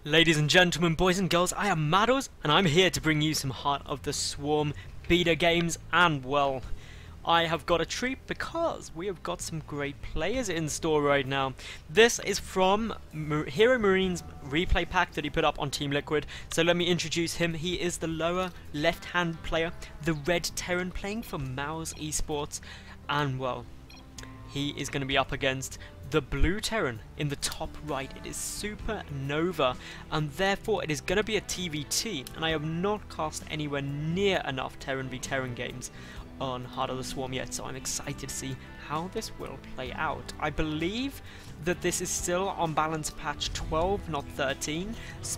Ladies and gentlemen, boys and girls, I am Madals, and I'm here to bring you some Heart of the Swarm beta games, and well, I have got a treat because we have got some great players in store right now. This is from Hero Marine's replay pack that he put up on Team Liquid, so let me introduce him. He is the lower left-hand player, the Red Terran, playing for Mouse Esports, and well, he is going to be up against the Blue Terran in the top right. It is SuperNova, and therefore it is going to be a TvT, and I have not cast anywhere near enough Terran v Terran games on Heart of the Swarm yet, so I'm excited to see how this will play out. I believe that this is still on balance patch 12, not 13,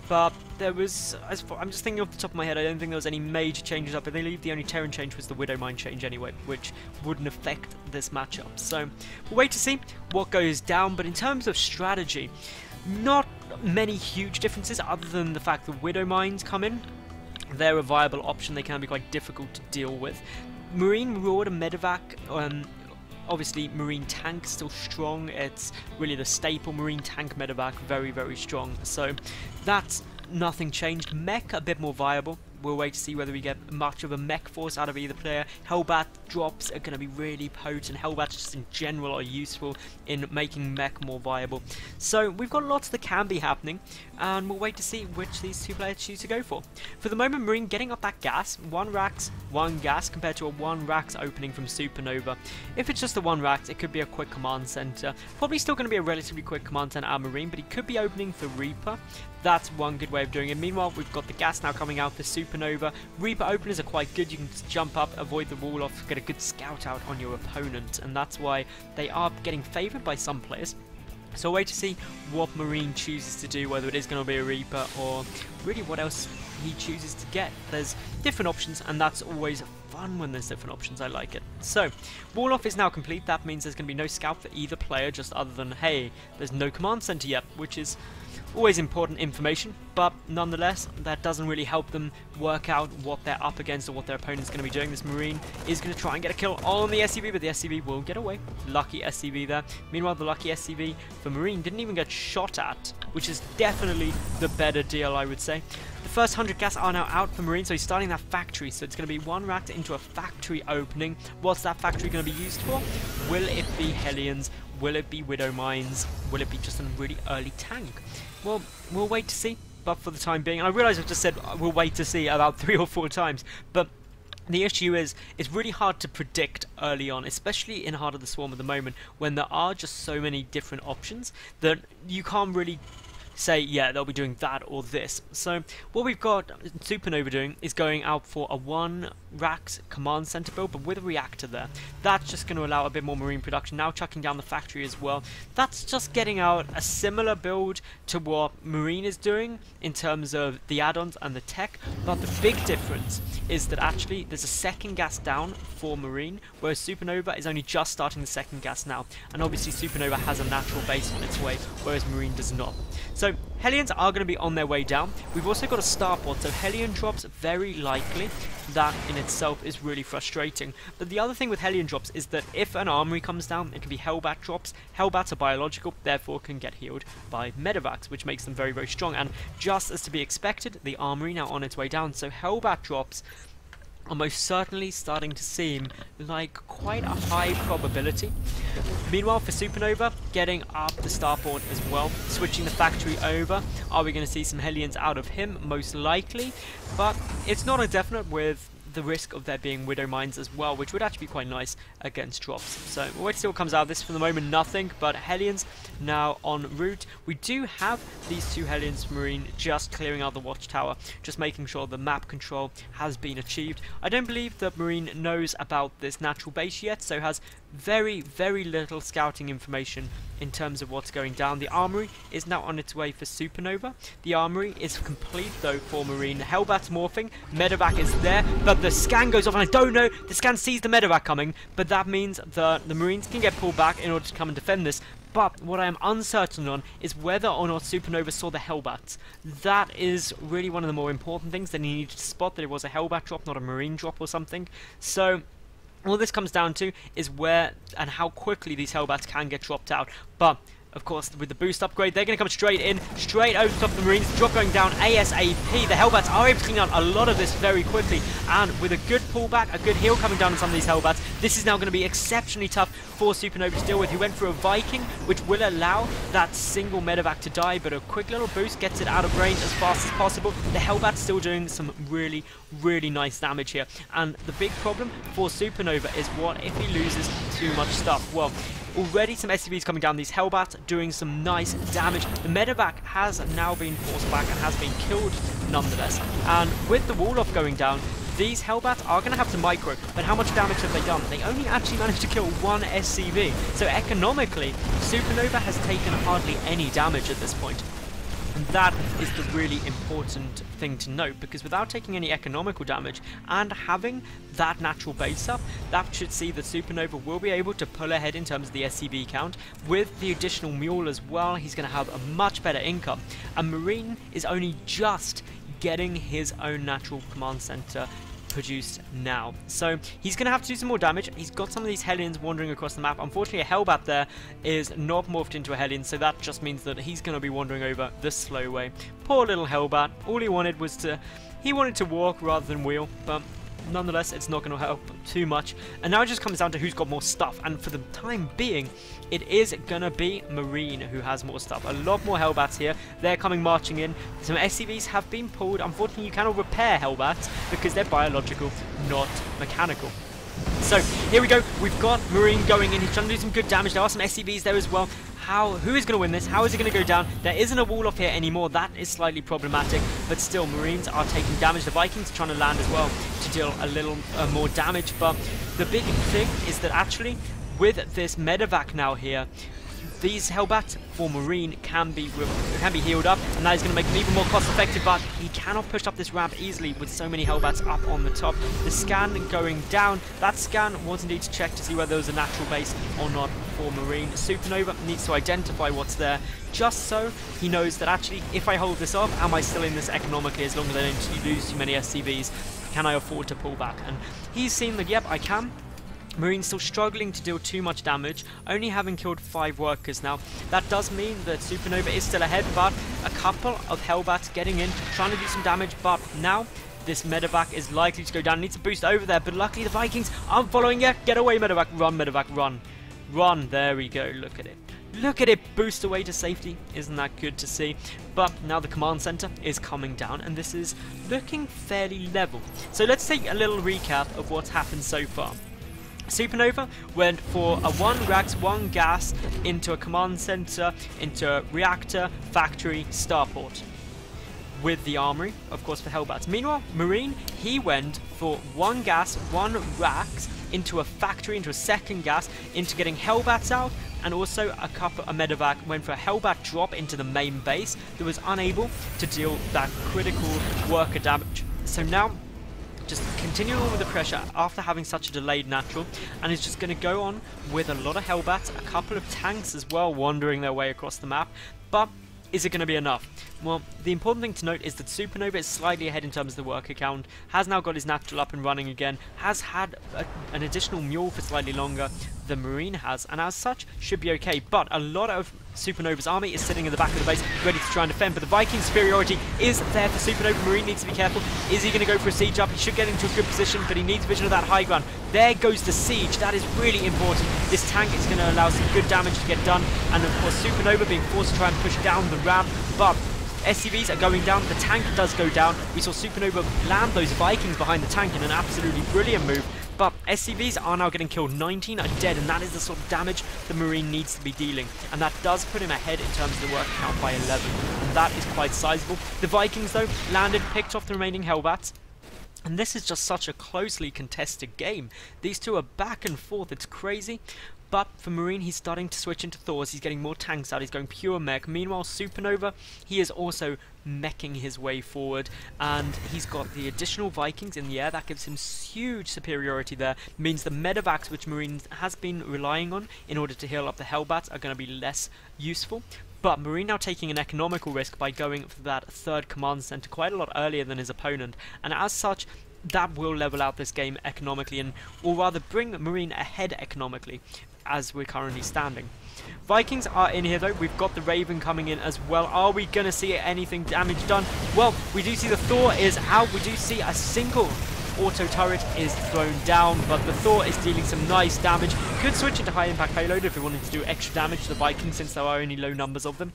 but there was, I'm just thinking off the top of my head, I don't think there was any major changes up. I believe the only Terran change was the Widow Mine change anyway, which wouldn't affect this matchup. So we'll wait to see what goes down, but in terms of strategy, not many huge differences other than the fact that Widow Mines come in. They're a viable option, they can be quite difficult to deal with. Marine Roar and Medevac, obviously Marine Tank still strong. It's really the staple. Marine Tank Medevac very, very strong. So that's nothing changed. Mech a bit more viable. We'll wait to see whether we get much of a mech force out of either player. Hellbat drops are going to be really potent. Hellbats just in general are useful in making mech more viable. So we've got lots that can be happening, and we'll wait to see which these two players choose to go for. For the moment, Marine getting up that gas. 1 Rax, 1 gas compared to a 1 Rax opening from SuperNova. If it's just the 1 Rax, it could be a quick command center. Probably still going to be a relatively quick command center at Marine, but he could be opening for Reaper. That's one good way of doing it. Meanwhile, we've got the gas now coming out for SuperNova. Reaper openers are quite good. You can just jump up, avoid the wall off, get a good scout out on your opponent, and that's why they are getting favoured by some players. So I'll wait to see what Marine chooses to do, whether it is going to be a Reaper or really what else he chooses to get. There's different options, and that's always fun when there's different options. I like it. So wall off is now complete. That means there's going to be no scout for either player, just other than, hey, there's no command center yet, which is always important information, but nonetheless that doesn't really help them work out what they're up against or what their opponent's going to be doing. This Marine is going to try and get a kill on the SCV, but the SCV will get away. Lucky SCV there. Meanwhile, the lucky SCV for Marine didn't even get shot at, which is definitely the better deal, I would say. The first 100 gas are now out for Marine, so he's starting that factory, so it's going to be 1 rack into a factory opening. What's that factory going to be used for? Will it be Hellions? Will it be Widow Mines? Will it be just a really early tank? Well, we'll wait to see, but for the time being, and I realise I've just said we'll wait to see about 3 or 4 times, but the issue is, it's really hard to predict early on, especially in Heart of the Swarm at the moment, when there are just so many different options that you can't really say, yeah, they'll be doing that or this. So what we've got SuperNova doing is going out for a 1 Rax command center build, but with a reactor there. That's just going to allow a bit more Marine production. Now chucking down the factory as well. That's just getting out a similar build to what Marine is doing in terms of the add-ons and the tech, but the big difference is that actually there's a second gas down for Marine, whereas SuperNova is only just starting the second gas now, and obviously SuperNova has a natural base on its way, whereas Marine does not. So Hellions are going to be on their way down. We've also got a starport, so Hellion drops very likely. That in itself is really frustrating. But the other thing with Hellion drops is that if an armory comes down, it can be hellbat drops. Hellbats are biological, therefore can get healed by medevacs, which makes them very, very strong. And just as to be expected, the armory now on its way down. So hellbat drops are most certainly starting to seem like quite a high probability. Meanwhile, for SuperNova, getting up the starport as well, switching the factory over. Are we going to see some Hellions out of him? Most likely, but it's not a definite, with the risk of there being Widow Mines as well, which would actually be quite nice against drops. So we'll wait to see what comes out of this. For the moment, nothing, but Hellions now en route. We do have these 2 Hellions Marine just clearing out the watchtower, just making sure the map control has been achieved. I don't believe that Marine knows about this natural base yet, so has very, very little scouting information in terms of what's going down. The armory is now on its way for SuperNova. The armory is complete though for Marine. Hellbat's morphing, medevac is there, but the scan goes off, and I don't know, the scan sees the medevac coming, but that means the Marines can get pulled back in order to come and defend this. But what I am uncertain on is whether or not SuperNova saw the hellbats. That is really one of the more important things, that he needed to spot that it was a hellbat drop, not a Marine drop or something. So all this comes down to is where and how quickly these hellbats can get dropped out. But Of course, with the boost upgrade, they're going to come straight in, straight over the top of the Marines. Drop going down ASAP. The Hellbats are able to clean out a lot of this very quickly. And with a good pullback, a good heal coming down on some of these Hellbats, this is now going to be exceptionally tough for SuperNova to deal with. He went for a Viking, which will allow that single medevac to die, but a quick little boost gets it out of range as fast as possible. The Hellbat's still doing some really, really nice damage here. And the big problem for SuperNova is what if he loses too much stuff? Well, already some SCVs coming down, these Hellbats doing some nice damage. The medevac has now been forced back and has been killed nonetheless. And with the wall off going down, these Hellbats are going to have to micro, but how much damage have they done? They only actually managed to kill one SCV. So economically, SuperNova has taken hardly any damage at this point. And that is the really important thing to note, because without taking any economical damage and having that natural base up, that should see that SuperNova will be able to pull ahead in terms of the SCV count. With the additional mule as well, he's going to have a much better income. And Marine is only just getting his own natural command center produced now. So he's going to have to do some more damage. He's got some of these Hellions wandering across the map. Unfortunately, a Hellbat there is not morphed into a Hellion, so that just means that he's going to be wandering over the slow way. Poor little Hellbat. All he wanted was to... he wanted to walk rather than wheel, but nonetheless, it's not going to help too much. And now it just comes down to who's got more stuff. And for the time being, it is going to be Marine who has more stuff. A lot more Hellbats here. They're coming marching in. Some SCVs have been pulled. Unfortunately, you cannot repair Hellbats because they're biological, not mechanical. So here we go. We've got Marine going in. He's trying to do some good damage. There are some SCVs there as well. Who is going to win this? How is it going to go down? There isn't a wall off here anymore. That is slightly problematic, but still, Marines are taking damage. The Vikings are trying to land as well to deal a little more damage, but the big thing is that actually, with this medevac now here, these Hellbats for Marine can be healed up, and that is going to make them even more cost effective, but he cannot push up this ramp easily with so many Hellbats up on the top. The scan going down, that scan was indeed to check to see whether there was a natural base or not for Marine. SuperNova needs to identify what's there, just so he knows that actually, if I hold this off, am I still in this economically as long as I don't lose too many SCVs? Can I afford to pull back? And he's seen that, yep, I can. Marine's still struggling to deal too much damage, only having killed 5 workers now. That does mean that SuperNova is still ahead, but a couple of Hellbats getting in, trying to do some damage, but now this medevac is likely to go down. Needs a boost over there, but luckily the Vikings aren't following yet. Get away, medevac. Run, medevac, run. Run. There we go. Look at it. Look at it boost away to safety. Isn't that good to see? But now the command center is coming down, and this is looking fairly level. So let's take a little recap of what's happened so far. SuperNova went for a 1 Rax, 1 Gas into a command center, into a reactor, factory, starport. With the armory, of course, for Hellbats. Meanwhile, Marine, he went for 1 Gas, 1 Rax into a factory, into a 2nd Gas, into getting Hellbats out, and also a medevac went for a Hellbat drop into the main base that was unable to deal that critical worker damage. So now, just continuing on with the pressure after having such a delayed natural, and is just going to go on with a lot of Hellbats, a couple of tanks as well wandering their way across the map, but is it going to be enough? Well, the important thing to note is that SuperNova is slightly ahead in terms of the worker count, has now got his natural up and running again, has had an additional mule for slightly longer than Marine has, and as such should be okay, but a lot of SuperNova's army is sitting in the back of the base ready to try and defend, but the Viking superiority is there for SuperNova. Marine needs to be careful. Is he going to go for a siege up? He should get into a good position, but he needs vision of that high ground. There goes the siege. That is really important. This tank is going to allow some good damage to get done, and of course SuperNova being forced to try and push down the ramp, but SCVs are going down, the tank does go down. We saw SuperNova land those Vikings behind the tank in an absolutely brilliant move, but SCVs are now getting killed. 19 are dead, and that is the sort of damage the Marine needs to be dealing, and that does put him ahead in terms of the work count by 11, and that is quite sizable. The Vikings though landed, picked off the remaining Hellbats, and this is just such a closely contested game. These two are back and forth, it's crazy. But for Marine, he's starting to switch into Thors. He's getting more tanks out. He's going pure mech. Meanwhile, SuperNova, he is also meching his way forward. And he's got the additional Vikings in the air. That gives him huge superiority there. Means the medevacs, which Marine has been relying on in order to heal up the Hellbats, are going to be less useful. But Marine now taking an economical risk by going for that 3rd command center quite a lot earlier than his opponent. And as such, that will level out this game economically, and or rather bring Marine ahead economically. as we're currently standing. Vikings are in here though. We've got the Raven coming in as well. Are we going to see anything damage done? Well, we do see the Thor is out. We do see a single auto turret is thrown down, but the Thor is dealing some nice damage. Could switch into high impact payload if we wanted to do extra damage to the Vikings, since there are only low numbers of them.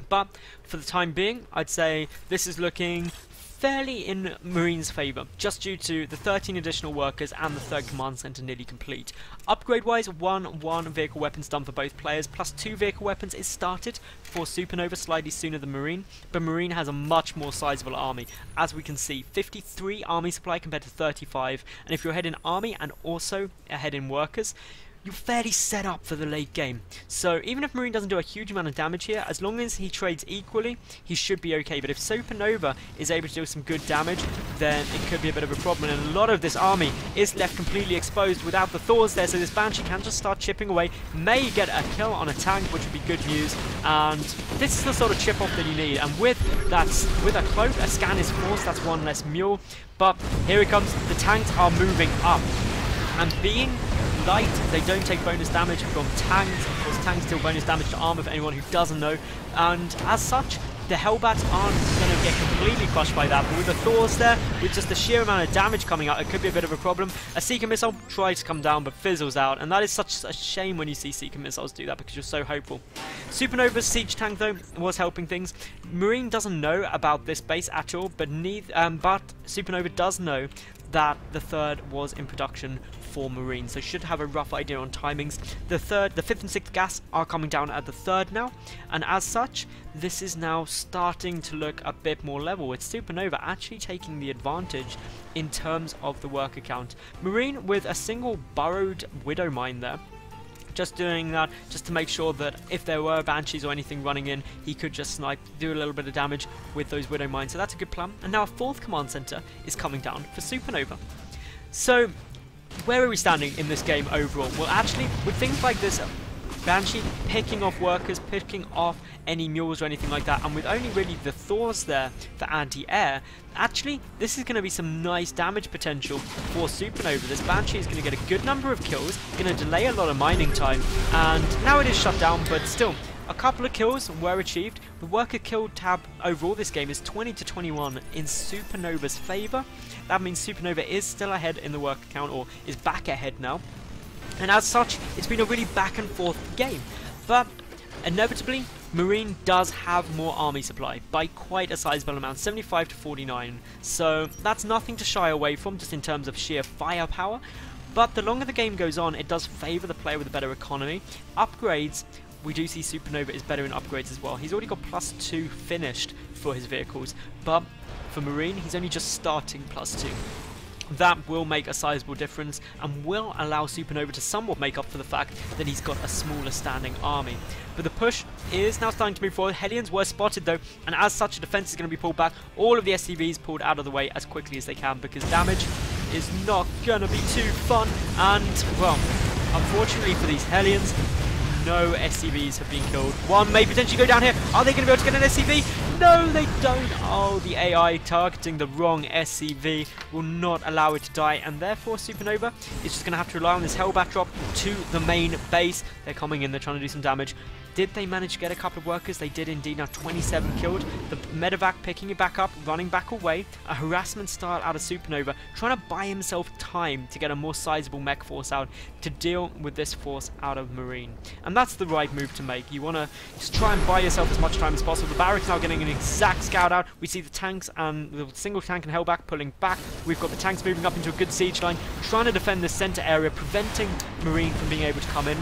But for the time being, I'd say this is looking fairly in Marine's favour, just due to the 13 additional workers and the third command centre nearly complete. Upgrade wise, one vehicle weapons done for both players, plus 2 vehicle weapons is started for SuperNova slightly sooner than Marine, but Marine has a much more sizable army. As we can see, 53 army supply compared to 35, and if you're ahead in army and also ahead in workers, you're fairly set up for the late game. So even if Marine doesn't do a huge amount of damage here, as long as he trades equally, he should be okay. But if SuperNova is able to do some good damage, then it could be a bit of a problem. And a lot of this army is left completely exposed without the Thors there, so this Banshee can just start chipping away, may get a kill on a tank, which would be good news. And this is the sort of chip off that you need. And with a cloak, a scan is forced, that's one less mule. But here it comes, the tanks are moving up. And being light, they don't take bonus damage from tanks. Of course, tanks deal bonus damage to armor for anyone who doesn't know. And as such, the hellbats aren't going to get completely crushed by that. But with the Thors there, with just the sheer amount of damage coming out, it could be a bit of a problem. A Seeker missile tries to come down but fizzles out, and that is such a shame when you see Seeker missiles do that, because you're so hopeful. SuperNova's siege tank though was helping things. Marine doesn't know about this base at all, but SuperNova does know that the third was in production for Marine, so should have a rough idea on timings. The 5th and 6th gas are coming down at the 3rd now, and as such, this is now starting to look a bit more level, with SuperNova actually taking the advantage in terms of the worker count. Marine with a single burrowed Widow Mine there, just doing that just to make sure that if there were Banshees or anything running in, he could just snipe, do a little bit of damage with those Widow Mines. So that's a good plan. And now a 4th command center is coming down for SuperNova. So where are we standing in this game overall? Well, actually, with things like this, Banshee picking off workers, picking off any mules or anything like that, and with only really the Thors there for anti-air, actually this is going to be some nice damage potential for SuperNova. This Banshee is going to get a good number of kills, going to delay a lot of mining time, and now it is shut down, but still a couple of kills were achieved. The worker kill tab overall this game is 20 to 21 in SuperNova's favour. That means SuperNova is still ahead in the worker count, or is back ahead now. And as such, it's been a really back and forth game. But inevitably, Marine does have more army supply by quite a sizable amount, 75 to 49. So that's nothing to shy away from, just in terms of sheer firepower. But the longer the game goes on, it does favour the player with a better economy. Upgrades, we do see SuperNova is better in upgrades as well. He's already got +2 finished for his vehicles, but for Marine, he's only just starting +2. That will make a sizable difference and will allow SuperNova to somewhat make up for the fact that he's got a smaller standing army. But the push is now starting to move forward. Hellions were spotted though, and as such, a defense is going to be pulled back. All of the SCVs pulled out of the way as quickly as they can, because damage is not going to be too fun. And, well, unfortunately for these Hellions, no SCVs have been killed. One may potentially go down here. Are they going to be able to get an SCV? No, they don't. Oh, the AI targeting the wrong SCV will not allow it to die, and therefore SuperNova is just going to have to rely on this hellbat drop to the main base. They're coming in, they're trying to do some damage. Did they manage to get a couple of workers? They did indeed. Now 27 killed. The medevac picking it back up, running back away. A harassment style out of SuperNova, trying to buy himself time to get a more sizable mech force out to deal with this force out of Marine. And that's the right move to make. You want to just try and buy yourself as much time as possible. The barracks now getting an exact scout out. We see the tanks and the single tank and hellback pulling back. We've got the tanks moving up into a good siege line, trying to defend the center area, preventing Marine from being able to come in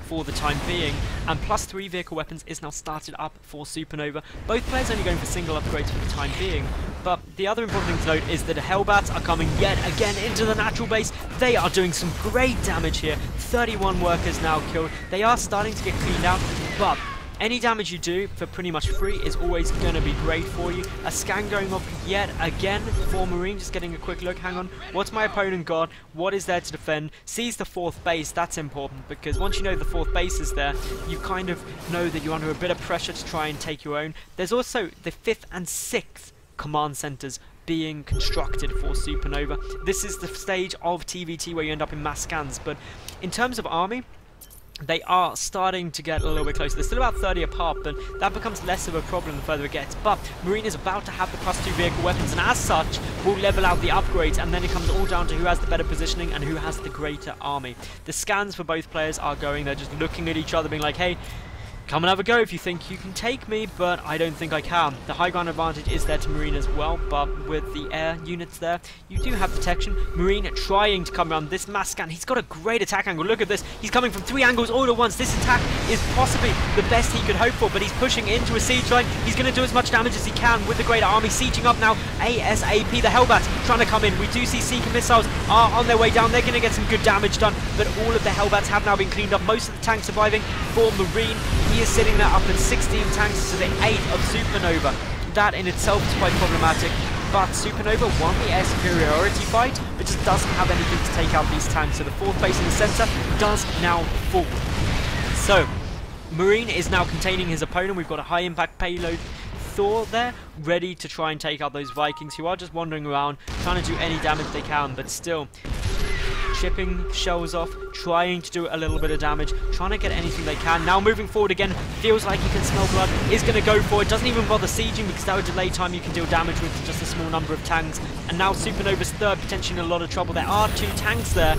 for the time being. And +3 vehicle weapons is now started up for SuperNova. Both players only going for single upgrades for the time being. But the other important thing to note is that the hellbats are coming yet again into the natural base. They are doing some great damage here. 31 workers now killed. They are starting to get cleaned out, but any damage you do for pretty much free is always going to be great for you. A scan going off yet again for Marine, just getting a quick look. Hang on, what's my opponent got? What is there to defend? Sees the 4th base, that's important, because once you know the 4th base is there, you kind of know that you're under a bit of pressure to try and take your own. There's also the 5th and 6th command centers being constructed for SuperNova. This is the stage of TvT where you end up in mass scans, but in terms of army, they are starting to get a little bit closer. They're still about 30 apart, but that becomes less of a problem the further it gets. But Marine is about to have the +2 vehicle weapons, and as such, will level out the upgrades, and then it comes all down to who has the better positioning and who has the greater army. The scans for both players are going. They're just looking at each other, being like, hey, come and have a go if you think you can take me, but I don't think I can. The high ground advantage is there to Marine as well, but with the air units there, you do have protection. Marine trying to come around this mass scan. He's got a great attack angle. Look at this. He's coming from 3 angles all at once. This attack is possibly the best he could hope for, but he's pushing into a siege line. He's going to do as much damage as he can with the greater army. Sieging up now ASAP. The hellbats trying to come in. We do see Seeker missiles are on their way down. They're going to get some good damage done, but all of the hellbats have now been cleaned up. Most of the tanks surviving for Marine. He is sitting there up at 16 tanks to the 8 of SuperNova. That in itself is quite problematic, but SuperNova won the air superiority fight, but just doesn't have anything to take out these tanks, so the 4th base in the centre does now fall. So, Marine is now containing his opponent. We've got a high impact payload Thor there, ready to try and take out those Vikings who are just wandering around, trying to do any damage they can, but still chipping shells off, trying to do a little bit of damage, trying to get anything they can. Now moving forward again, feels like he can smell blood, is going to go for it, doesn't even bother sieging because that would delay time you can deal damage with just a small number of tanks. And now SuperNova's third, potentially in a lot of trouble. There are 2 tanks there,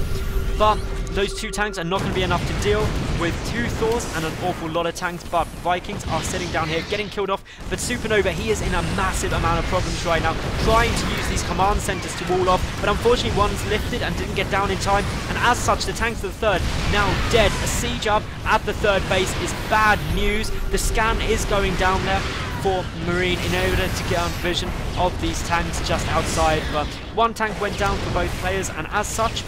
but those 2 tanks are not going to be enough to deal with 2 Thors and an awful lot of tanks, but Vikings are sitting down here, getting killed off. But SuperNova, he is in a massive amount of problems right now, trying to use these command centers to wall off, but unfortunately one's lifted and didn't get down in time, and as such, the tanks of the 3rd now dead. A siege up at the 3rd base is bad news. The scan is going down there for Marine in order to get on vision of these tanks just outside, but 1 tank went down for both players, and as such,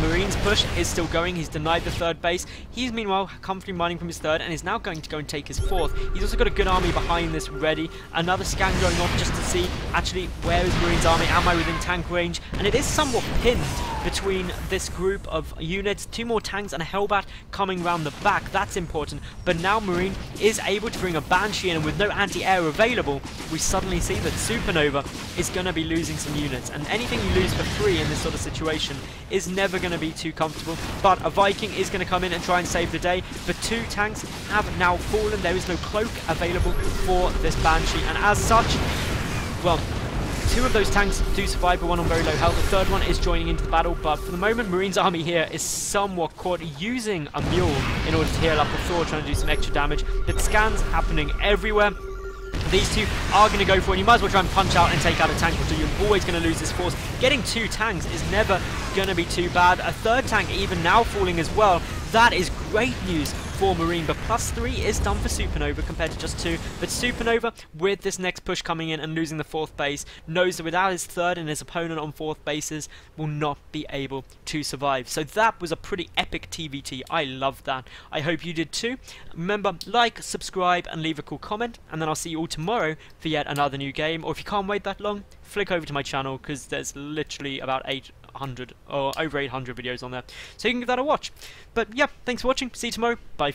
Marine's push is still going. He's denied the 3rd base. He's meanwhile comfortably mining from his 3rd and is now going to go and take his 4th. He's also got a good army behind this ready. Another scan going on just to see actually where is Marine's army. Am I within tank range? And it is somewhat pinned between this group of units. 2 more tanks and a hellbat coming round the back. That's important. But now Marine is able to bring a Banshee in, and with no anti-air available, we suddenly see that SuperNova is going to be losing some units. And anything you lose for free in this sort of situation is never going to be too comfortable. But a Viking is going to come in and try and save the day. But 2 tanks have now fallen. There is no cloak available for this Banshee, and as such, well, 2 of those tanks do survive, but 1 on very low health. The 3rd one is joining into the battle, but for the moment, Marine's army here is somewhat caught using a mule in order to heal up the Thor, trying to do some extra damage. But scans happening everywhere. These 2 are going to go for it. You might as well try and punch out and take out a tank or 2. You're always going to lose this force. Getting 2 tanks is never going to be too bad. A 3rd tank even now falling as well. That is great news for Marine, but +3 is done for SuperNova compared to just 2. But SuperNova, with this next push coming in and losing the 4th base, knows that without his 3rd and his opponent on 4th bases, will not be able to survive. So that was a pretty epic TvT. I loved that. I hope you did too. Remember, like, subscribe, and leave a cool comment, and then I'll see you all tomorrow for yet another new game. Or if you can't wait that long, flick over to my channel, because there's literally about 800 or over 800 videos on there, so you can give that a watch. But yeah, thanks for watching. See you tomorrow. Bye.